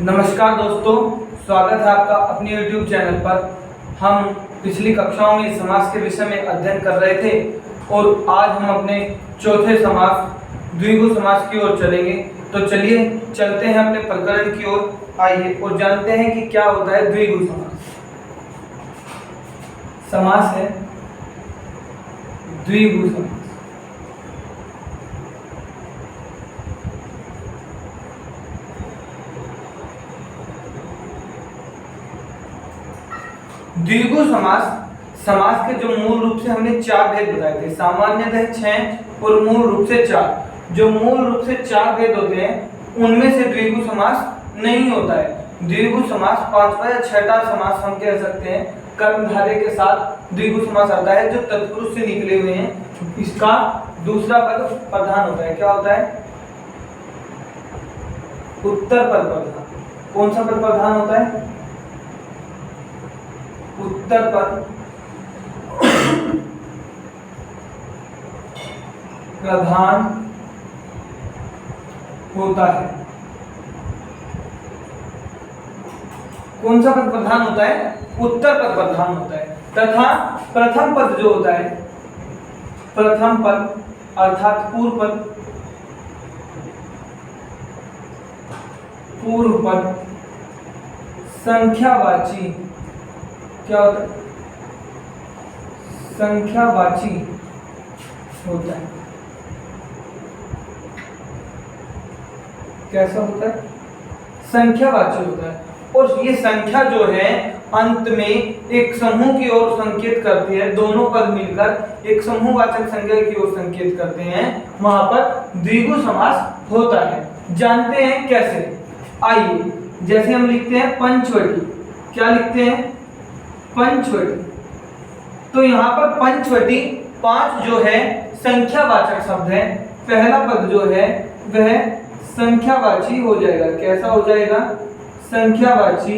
नमस्कार दोस्तों, स्वागत है आपका अपने YouTube चैनल पर। हम पिछली कक्षाओं में समास के विषय में अध्ययन कर रहे थे और आज हम अपने चौथे समास द्विगु समास की ओर चलेंगे। तो चलिए चलते हैं अपने प्रकरण की ओर, आइए और जानते हैं कि क्या होता है द्विगु समास। समास है द्विगु समास। द्विगु समास के जो मूल रूप से हमने चार भेद बताए थे, सामान्यतः 6 और मूल रूप से 4। जो मूल रूप से 4 भेद होते हैं उनमें से द्विगु समास नहीं होता है। द्विगु समास 5वां या 6वां समास हम कह सकते हैं। कर्मधारय के साथ द्विगु समास आता है जो तत्पुरुष से निकले हुए हैं। इसका दूसरा पद प्रधान होता है। क्या होता है? उत्तर पद प्रधान। कौन सा पद प्रधान होता है? उत्तर पद प्रधान होता है। कौन सा पद प्रधान होता है? उत्तर पद प्रधान होता है। तथा प्रथम पद जो होता है, प्रथम पद अर्थात पूर्व पद संख्यावाची। क्या होता है? संख्यावाची होता है। कैसा होता है? संख्यावाची होता है। और ये संख्या जो है अंत में एक समूह की ओर संकेत करती है। दोनों पद मिलकर एक समूहवाचक संख्या की ओर संकेत करते हैं। वहां पर द्विगु समास होता है। जानते हैं कैसे? आइए, जैसे हम लिखते हैं पंचवटी। क्या लिखते हैं? पंचवटी। तो यहाँ पर पंचवटी 5 जो है संख्यावाचक शब्द है। पहला पद जो है वह संख्यावाची हो जाएगा। कैसा हो जाएगा? संख्यावाची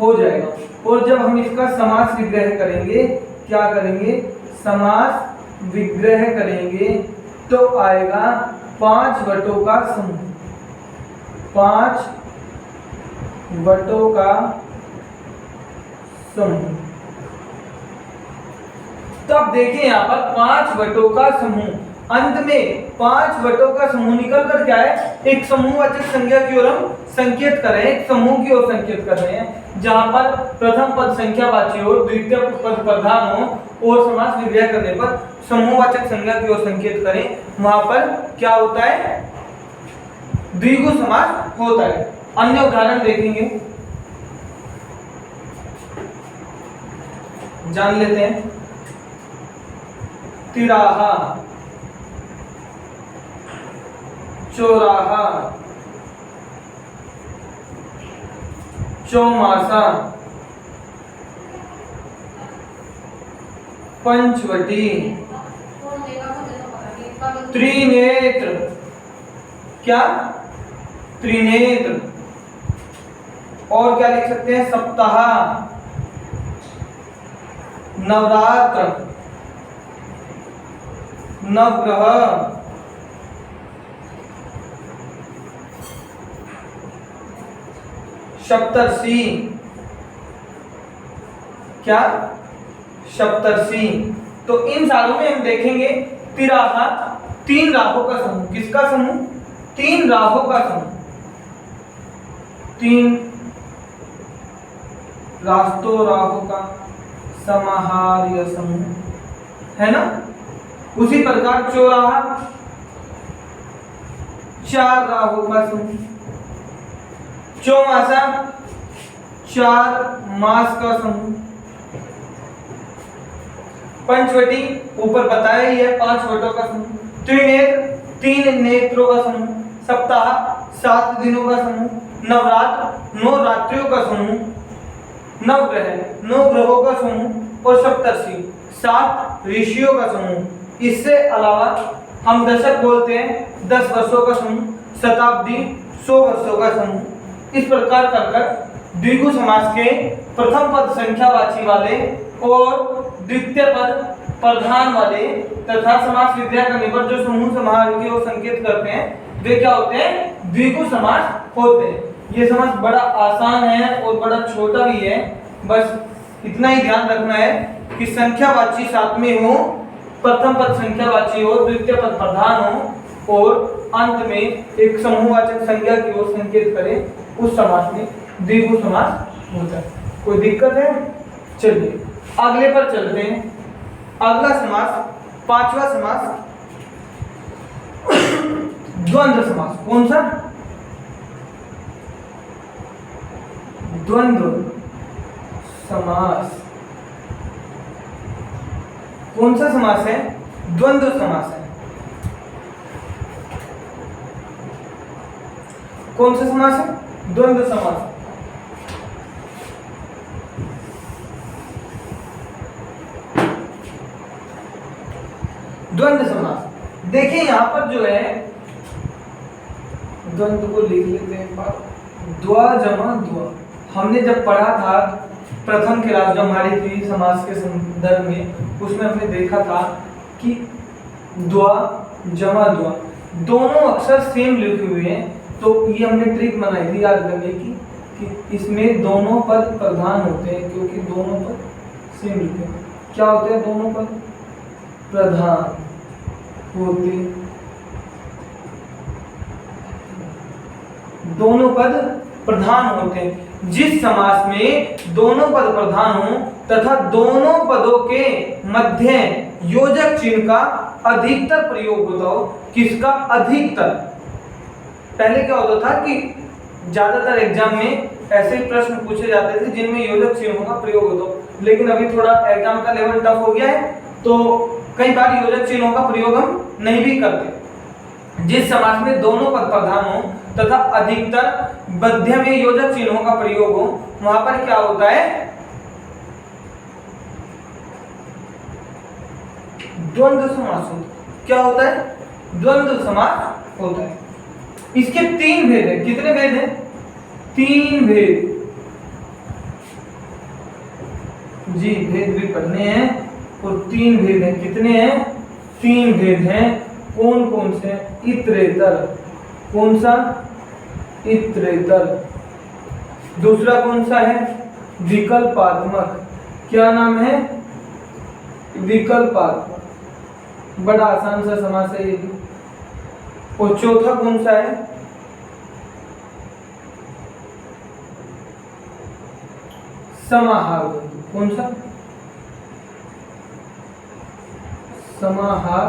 हो जाएगा। और जब हम इसका समास विग्रह करेंगे, क्या करेंगे? समास विग्रह करेंगे तो आएगा 5 वटों का समूह। 5 वटों का समूह। तो अब देखिए यहाँ पर 5 वटों का समूह। अंत में 5 वटों का समूह निकल कर क्या है? एक समूहवाचक संख्या की ओर हम संकेत कर रहे हैं, एक समूह की ओर संकेत कर रहे हैं। जहां पर प्रथम पद संख्यावाची हो, द्वितीय पद प्रधान हो और समास विग्रह करने पर समूहवाचक संख्या की ओर संकेत करें, वहां पर क्या होता है? द्विगु समास होता है। अन्य उदाहरण देखेंगे, जान लेते हैं। तिराहा, चौराहा, चौमासा, पंचवटी, त्रिनेत्र। क्या? त्रिनेत्र। और क्या लिख सकते हैं? सप्ताह, नवरात्र, नवग्रह, सप्तर्षि। क्या? सप्तर्षि। तो इन सारों में हम देखेंगे तिराहा 3 राहों का समूह। किसका समूह? 3 राहों का समूह। 3 रास्तों राहों का समाहार्य समूह है ना। उसी प्रकार चौराहा 4 राहों का समूह। चौमासा 4 मास का समूह। पंचवटी ऊपर बताया ही है 5 वटों का समूह। त्रिनेत्र 3 नेत्रों का समूह। सप्ताह 7 दिनों का समूह। नवरात्र 9 रात्रियों का समूह। नवग्रह 9 ग्रहों का समूह। और सप्तर्षि 7 ऋषियों का समूह। इससे अलावा हम दशक बोलते हैं 10 वर्षों का समूह। शताब्दी 100 वर्षों का समूह। इस प्रकार कर द्विगु समास के प्रथम पद संख्यावाची वाले और द्वितीय पद प्रधान वाले तथा समास विग्रह करने पर जो समूह समाहार की ओर संकेत करते हैं वे क्या होते हैं? द्विगु समास होते हैं। ये समास बड़ा आसान है और बड़ा छोटा भी है, बस इतना ही ध्यान रखना है कि संख्यावाची साथ में हो, प्रथम पद संख्यावाची हो, द्वितीय पद प्रधान हो और अंत में एक समूहवाचक संज्ञा की ओर संकेत करे, उस समास में द्विगु समास होता है। कोई दिक्कत है? चलिए अगले पर चलते हैं। अगला समास, पांचवा समास, द्वंद्व समास। कौन सा? द्वंद्व समास। कौन सा समास है? द्वंद्व समास है। कौन सा समास है? द्वंद्व समास। द्वंद्व समास देखिए यहां पर जो है, द्वंद्व को लिख लेते हैं। द्वा जमा द्वा हमने जब पढ़ा था प्रथम क्लास जो हमारी थी समास के संदर्भ में, उसमें हमने देखा था कि द्वा जमा द्वा दोनों अक्षर सेम लिखे हुए हैं, तो ये हमने ट्रिक बनाई थी याद करने की कि इसमें दोनों पद प्रधान होते हैं, क्योंकि दोनों पद सेम लिखे हैं। क्या होते हैं? दोनों पद प्रधान होते, दोनों पद प्रधान होते हैं। जिस समास में दोनों पद प्रधान हो तथा दोनों पदों के मध्य योजक चिन्ह का अधिकतर प्रयोग होता हो। किसका? अधिकतर। पहले क्या होता था कि ज्यादातर एग्जाम में ऐसे प्रश्न पूछे जाते थे जिनमें योजक चिन्हों का प्रयोग होता हो, लेकिन अभी थोड़ा एग्जाम का लेवल टफ हो गया है, तो कई बार योजक चिन्हों का प्रयोग हम नहीं भी करते। जिस समास में दोनों पद प्रधान हो तथा अधिकतर मध्य में योजक चिन्हों का प्रयोग हो, वहां पर क्या होता है? द्वंद्व समास होता है। क्या होता है? द्वंद्व समास होता है। इसके तीन भेद हैं। कितने भेद हैं? तीन भेद। जी भेद भी पढ़ने हैं, और तीन भेद हैं। कितने हैं? तीन भेद हैं। कौन कौन से? इतरेतर। कौन सा? इतरेतर। दूसरा कौन सा है? विकल्पात्मक। क्या नाम है? विकल्पात्मक। बड़ा आसान सा समास है ये भी। और चौथा कौन सा है? समाहार द्वंद्व। कौन सा? समाहार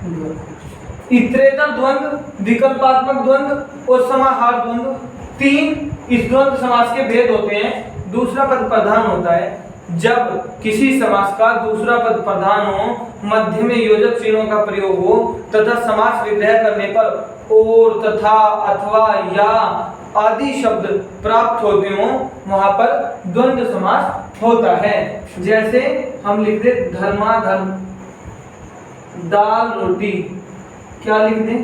द्वंद्व। इतरेतर द्वंद्व, विकल्पात्मक द्वंद्व और समाहार द्वंद्व, तीन इस द्वंद्व समास के भेद होते हैं। दूसरा पद प्रधान होता है जब किसी समास का दूसरा पद प्रधान हो, मध्य में योजक चिन्हों का प्रयोग हो तथा समास विग्रह करने पर और, तथा, अथवा, या आदि शब्द प्राप्त होते हो, वहां पर द्वंद्व समास होता है। जैसे हम लिख दे धर्माधर्म, दाल रोटी। क्या लिख दे?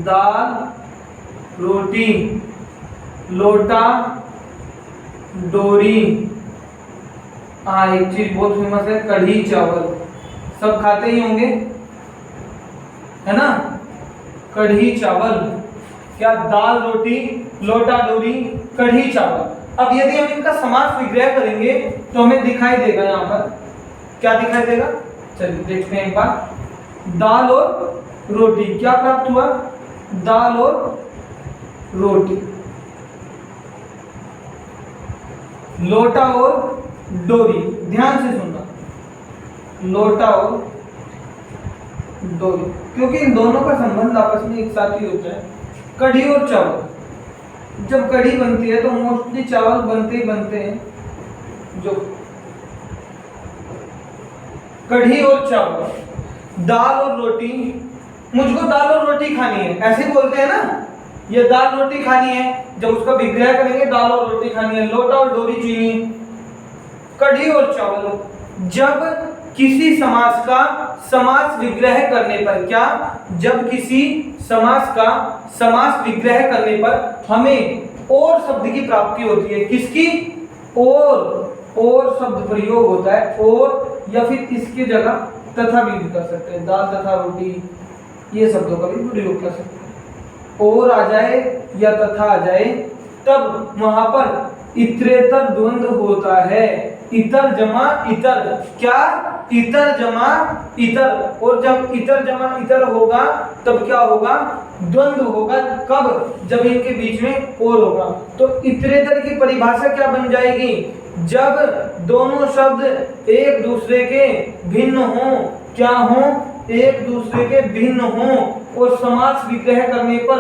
दाल रोटी, लोटा डोरी। एक चीज बहुत फेमस है, कढ़ी चावल। सब खाते ही होंगे, है ना? कढ़ी चावल। क्या? दाल रोटी, लोटा डोरी, कढ़ी चावल। अब यदि हम इनका समास विग्रह करेंगे तो हमें दिखाई देगा यहाँ पर। क्या दिखाई देगा? चलिए देखते हैं एक बार। दाल और रोटी, क्या प्राप्त हुआ? दाल और रोटी। लोटा और डोरी, ध्यान से सुनना, लोटा और डोरी, क्योंकि इन दोनों का संबंध आपस में एक साथ ही होता है। कढ़ी और चावल, जब कढ़ी बनती है तो मोस्टली चावल बनते ही बनते हैं। जो कढ़ी और चावल, दाल और रोटी, मुझको दाल और रोटी खानी है, ऐसे बोलते हैं ना, ये दाल रोटी खानी है। जब उसका विग्रह करेंगे दाल और रोटी खानी है। लोटा और डोरी चीनी, कढ़ी और चावल। जब किसी समास का समास विग्रह करने पर, क्या? जब किसी समास का समास विग्रह करने पर हमें और शब्द की प्राप्ति होती है। किसकी? और शब्द प्रयोग होता है, और या फिर इसकी जगह तथा भी कर सकते हैं। दाल तथा रोटी, ये शब्दों का भी प्रयोग कर सकते हैं। और आ जाए या तथा आ जाए तब वहां पर इतरेतर द्वंद्व होता है। इतर जमा इतर, क्या? इतर जमा इतर। और जब इतर जमा इतर होगा तब क्या होगा? द्वंद्व होगा। कब? जब इनके बीच में और होगा। तो इतरेतर की परिभाषा क्या बन जाएगी? जब दोनों शब्द एक दूसरे के भिन्न हों, क्या हों? एक दूसरे के भिन्न हों और समास विग्रह करने पर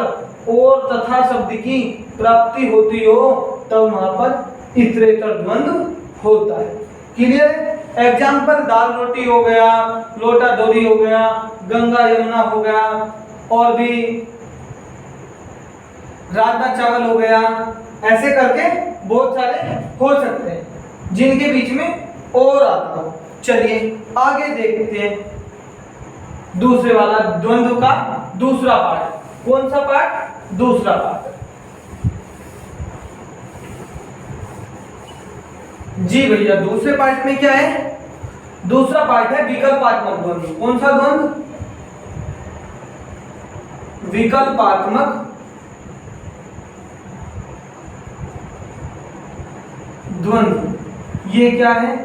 और तथा शब्द की प्राप्ति होती हो तब वहां पर इतरेतर द्वंद्व होता है। क्लियर? एग्जाम्पल दाल रोटी हो गया, लोटा डोरी हो गया, गंगा यमुना हो गया, और भी राजमा चावल हो गया। ऐसे करके बहुत सारे हो सकते हैं जिनके बीच में और आता हो। चलिए आगे देखते हैं दूसरे वाला द्वंद्व का दूसरा पार्ट। कौन सा पार्ट? दूसरा पार्ट। जी भैया, दूसरे पार्ट में क्या है? दूसरा पार्ट है विकल्पात्मक द्वंद्व। कौन सा द्वंद्व? विकल्पात्मक द्वंद्व। ये क्या है?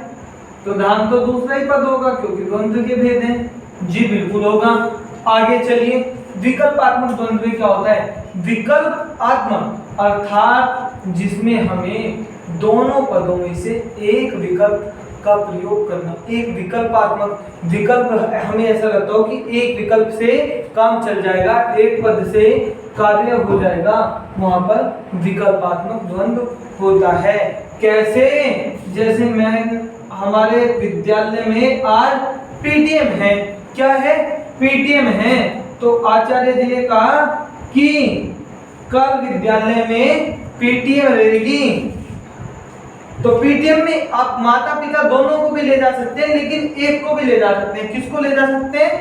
तो ध्यान तो दूसरा ही पद होगा क्योंकि द्वंद्व के भेद हैं। जी बिल्कुल होगा। आगे चलिए, विकल्पात्मक द्वंद्व क्या होता है? विकल्पात्मक अर्थात जिसमें हमें दोनों पदों में से एक विकल्प का प्रयोग करना। एक विकल्पात्मक विकल्प हमें ऐसा लगता हो कि एक विकल्प से काम चल जाएगा, एक पद से कार्य हो जाएगा, वहां पर विकल्पात्मक द्वंद्व होता है। कैसे? जैसे मैं हमारे विद्यालय में आज पीटीएम है। क्या है? पीटीएम है। तो आचार्य जी ने कहा कि कल विद्यालय में पीटीएम रहेगी। तो पीटीएम में आप माता पिता दोनों को भी ले जा सकते हैं, लेकिन एक को भी ले जा सकते हैं। किसको ले जा सकते हैं?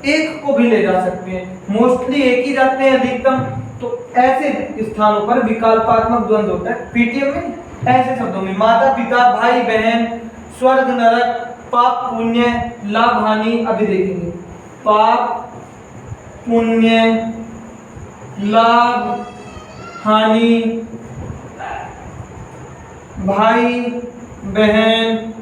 एक को भी ले जा सकते हैं। मोस्टली एक ही जाते हैं अधिकतम। तो ऐसे स्थानों पर विकल्पात्मक द्वंद्व होता है। पीटीएम में ऐसे शब्दों में माता पिता, भाई बहन, स्वर्ग नरक, पाप पुण्य, लाभ हानि। अभी देखेंगे पाप पुण्य, लाभ हानि, भाई बहन।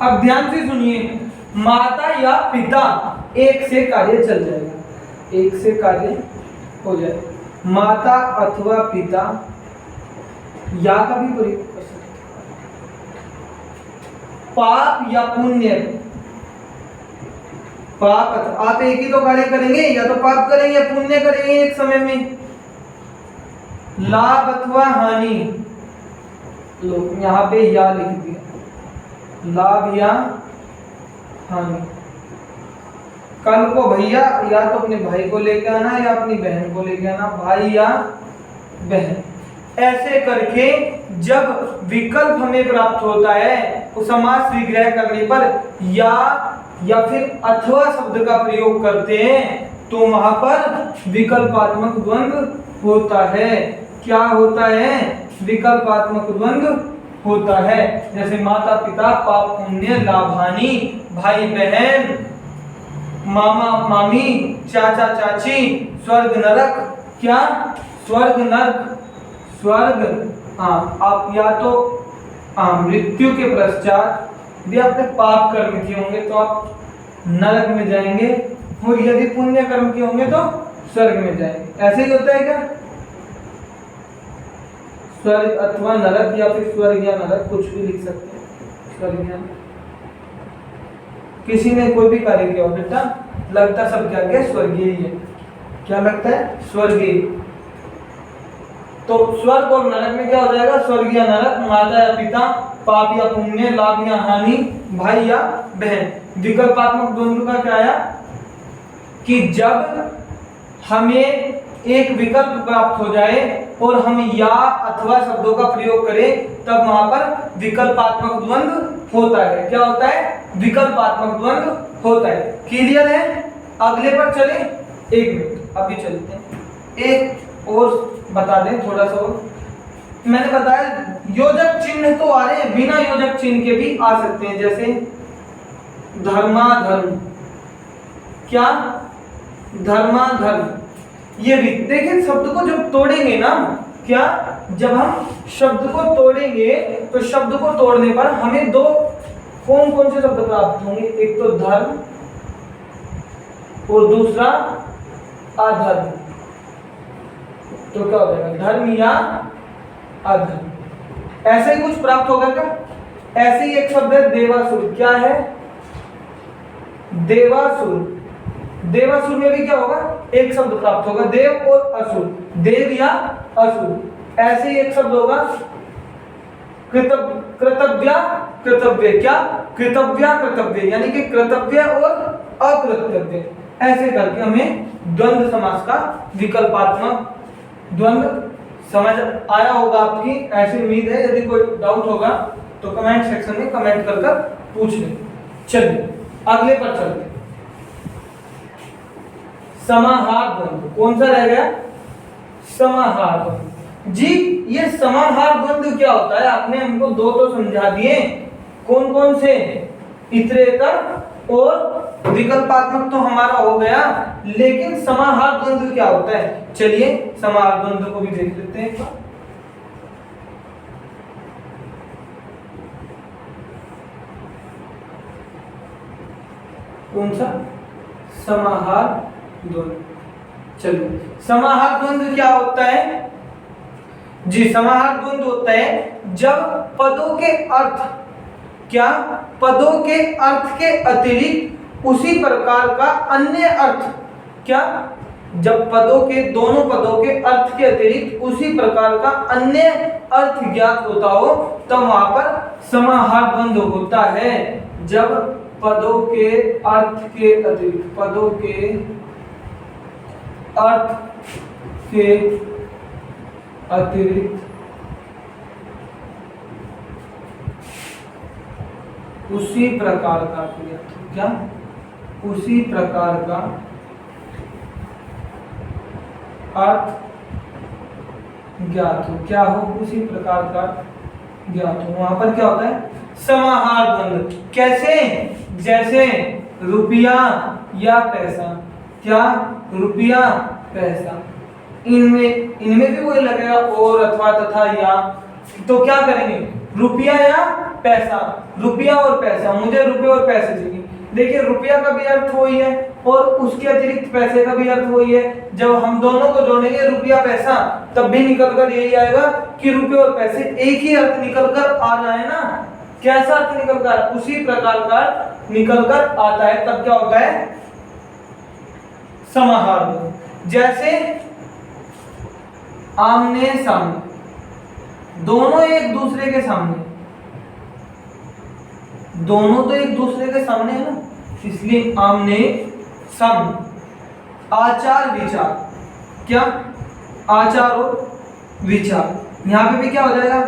अब ध्यान से सुनिए, माता या पिता एक से कार्य चल जाएगा, एक से कार्य हो जाए। माता अथवा पिता या का भी प्रयोग कर सकते। पाप या पुण्य, पाप आप एक ही तो कार्य करेंगे, या तो पाप करेंगे या पुण्य करेंगे एक समय में। लाभ अथवा हानि, लो यहां पे या लिख दिया, लाभ या हानि। कल को भैया या तो अपने भाई को लेके आना या अपनी बहन को लेके आना, भाई या बहन। ऐसे करके जब विकल्प हमें प्राप्त होता है तो समास विग्रह करने पर या फिर अथवा शब्द का प्रयोग करते हैं तो वहां पर विकल्पात्मक द्वंद्व होता है। क्या होता है? विकल्पात्मक द्वंद्व होता है। जैसे माता पिता, पाप पुण्य, लाभ हानि, भाई बहन, मामा मामी, चाचा चाची, स्वर्ग नरक। क्या? स्वर्ग नरक, स्वर्ग। आप या तो मृत्यु के पश्चात भी आपने पाप कर्म किए होंगे तो आप नरक में जाएंगे, और यदि पुण्य कर्म किए होंगे तो स्वर्ग में जाएंगे। ऐसे ही होता है क्या? स्वर्ग अथवा नरक, या फिर स्वर्ग या नरक, कुछ भी लिख सकते हैं। स्वर्ग या किसी ने कोई भी कार्य किया हो बेटा, लगता सब क्या क्या स्वर्गीय ही है। क्या लगता है? स्वर्गीय। तो स्वर्ग और नरक में क्या हो जाएगा? स्वर्ग या नरक, माता या पिता, पाप या पुण्य, लाभ या हानि, भाई या बहन। विकल्पात्मक द्वंद्व का क्या आया कि जब हमें एक विकल्प प्राप्त हो जाए और हम या अथवा शब्दों का प्रयोग करें तब वहां पर विकल्पात्मक द्वंद्व होता है। क्या होता है? विकल्पात्मक द्वंद्व होता है। क्लियर है? अगले पर चले। एक मिनट अभी चलते हैं। एक और बता दें थोड़ा सा और। मैंने बताया योजक चिन्ह तो आ रहे हैं, बिना योजक चिन्ह के भी आ सकते हैं। जैसे धर्माधर्म, क्या, धर्माधर्म। ये भी देखिए, शब्द को जब तोड़ेंगे ना, क्या, जब हम शब्द को तोड़ेंगे तो शब्द को तोड़ने पर हमें दो कौन कौन से शब्द प्राप्त होंगे, एक तो धर्म और दूसरा अधर्म। तो क्या हो जाएगा, धर्म या अधर्म, ऐसे ही कुछ प्राप्त होगा क्या। ऐसे ही एक शब्द है देवासुर। क्या है, देवासुर। देवासुर में भी क्या होगा, एक शब्द प्राप्त होगा, देव और असुर, देव या असुर। ऐसे ही एक शब्द होगा कृतव्या कृतव्य। क्या, कृतव्या कृतव्य, यानी कि कृतव्य और अकृतव्य। ऐसे करके हमें द्वंद्व समास का विकल्पात्मक द्वंद्व समझ आया होगा आपकी, ऐसी उम्मीद है। यदि कोई डाउट होगा तो कमेंट सेक्शन में कमेंट कर पूछ लें। चलिए अगले पर चलते। समाहार द्वंद्व कौन सा रह गया, समाहार द्वंद्व। जी ये समाहार द्वंद्व क्या होता है, आपने हमको दो तो समझा दिए, कौन कौन से, इतरेतर और विकल्पात्मक तो हमारा हो गया, लेकिन समाहार द्वंद्व क्या होता है, चलिए समाहार द्वंद्व को भी देख लेते हैं। कौन सा, समाहार द्वंद्व। चलिए समाहार द्वंद्व क्या होता है जी, समाहार द्वंद्व होता है जब पदों के अर्थ, क्या, पदों के अर्थ के अतिरिक्त उसी प्रकार का अन्य अर्थ, क्या, जब पदों के, दोनों पदों के अर्थ के अतिरिक्त उसी प्रकार का अन्य अर्थ ज्ञात होता हो, तब वहां पर समाहार द्वंद्व होता है। जब पदों के अर्थ के अतिरिक्त, पदों के अर्थ के अतिरिक्त उसी प्रकार का, क्या, उसी प्रकार का अर्थ ज्ञात हो, क्या हो, उसी प्रकार का ज्ञात हो, वहां पर क्या होता है, समाहार द्वंद्व। कैसे, जैसे रुपया या पैसा, क्या, रुपया पैसा, इनमें भी वही लगेगा और अथवा तथा या, तो क्या करेंगे, रुपया या पैसा, रुपया और पैसा, मुझे रुपये और पैसे चाहिए। देखिए रुपया का भी अर्थ वही है और उसके अतिरिक्त पैसे का भी अर्थ वही है। जब हम दोनों को जोड़ेंगे रुपया पैसा, तब भी निकलकर यही आएगा कि रुपये और पैसे एक ही अर्थ निकलकर आ जाए ना। कैसा अर्थ निकलकर, उसी प्रकार का अर्थ निकलकर आता है, तब क्या होता है, समाहार द्वंद्व। जैसे आमने सामने, दोनों एक दूसरे के सामने, दोनों तो एक दूसरे के सामने है ना, इसलिए आमने सामने। आचार विचार, क्या, आचार और विचार, यहां पे भी क्या हो जाएगा,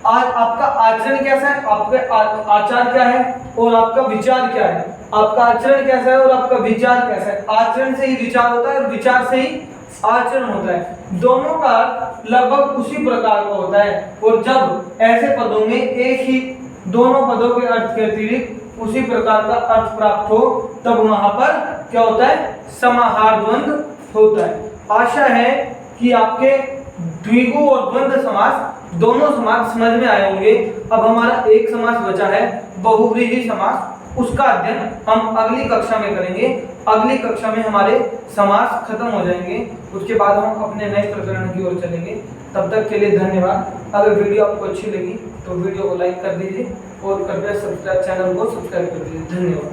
आज आपका आचरण कैसा है, आपका आचार क्या है और आपका विचार क्या है, आपका आचरण कैसा है और आपका विचार कैसा है। आचरण से ही विचार होता है और विचार से ही आचरण होता है, दोनों का लगभग उसी प्रकार का होता है। और जब ऐसे पदों में एक ही, दोनों पदों के अर्थ के अतिरिक्त उसी प्रकार का अर्थ प्राप्त हो, तब वहां पर क्या होता है, समाहार द्वंद्व होता है। आशा है कि आपके द्विगु और द्वंद्व समास दोनों समास समझ में आए होंगे। अब हमारा एक समास बचा है, बहुव्रीहि समास, उसका अध्ययन हम अगली कक्षा में करेंगे। अगली कक्षा में हमारे समास खत्म हो जाएंगे, उसके बाद हम अपने नए प्रकरण की ओर चलेंगे। तब तक के लिए धन्यवाद। अगर वीडियो आपको अच्छी लगी तो वीडियो को लाइक कर दीजिए और कृपया चैनल को सब्सक्राइब कर दीजिए। धन्यवाद।